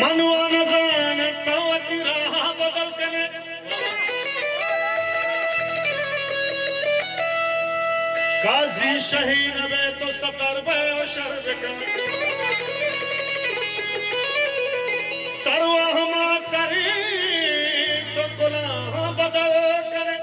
मनवा न जाने तवकी राह बदल कने काजी शहीन वे तो सतर वे शर्ब का सरवा हमा सरी तो गुनाह बदल करे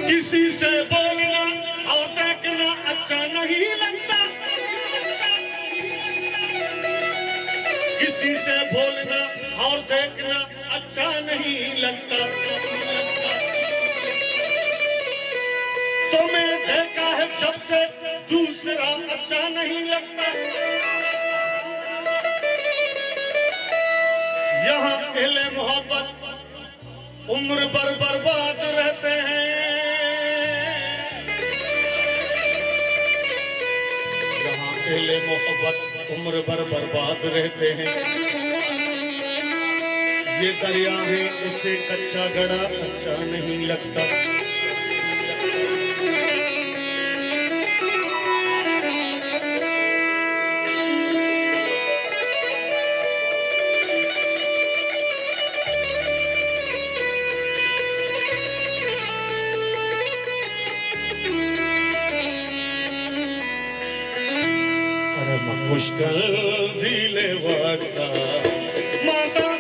किसी से बोलना और देखना अच्छा नहीं लगता किसी से बोलना और देखना अच्छा नहीं लगता तुम्हें देखा है जब से दूसरा अच्छा नहीं लगता यहाँ अहले मोहब्बत उम्र भर बर्बाद रहते हैं यहाँ अहले मोहब्बत उम्र भर बर्बाद रहते हैं ये दरिया है उसे कच्चा गड़ा अच्छा नहीं लगता मुश्किल दिले वक्ता माता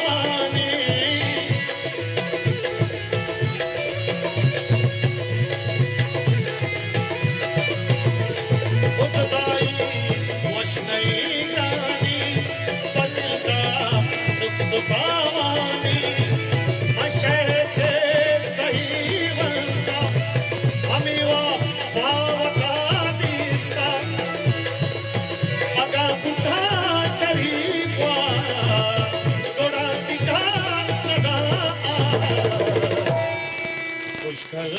सुखावानी उजदाई वशनई गानी बजदा दुख सुखावानी मशहद सही बनता अमीवा भावका दिसता अगा बुधा चरी थोड़ा दिखा लगा पुष्कर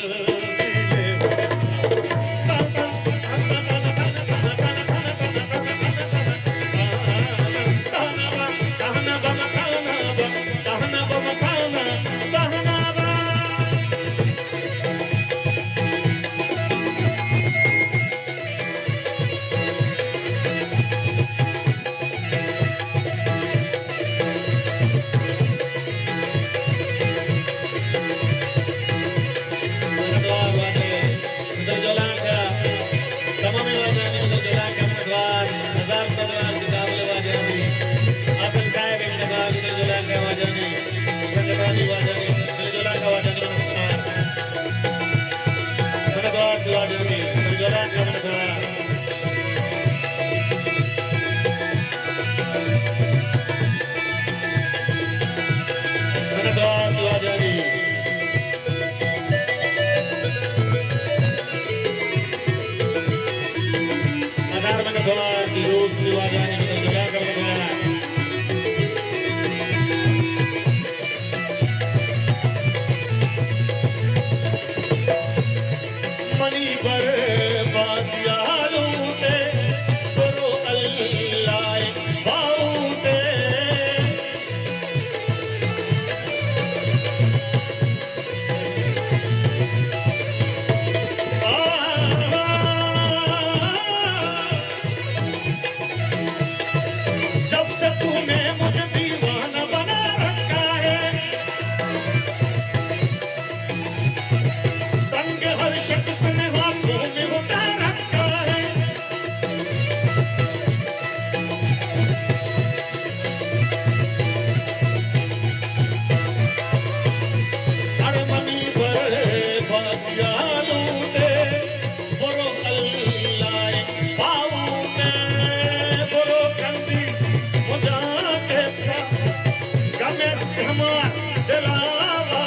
मनी पर बादियालू दे करो अल्लाह बाऊ दे जब से तूने मुझे दीवाना बना रखा है संग हर शख्स ने हाथों में उठा रखा है अरे मनी पर बादियालू दे बरो अल्लाह बाऊ दे बरो कंदी मुझा के गमे सहमा दिलावा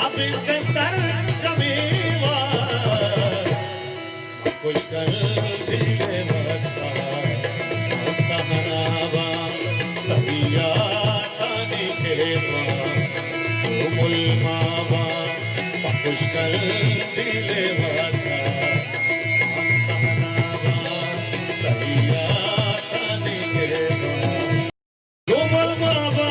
अब इनके सर जमीवा पुष्कर दिले भक्ता तहनावा तबिया तानी खेवा मुलमावा पुष्कर दिले भक्ता तहनावा तबिया तानी खेवा मुलमावा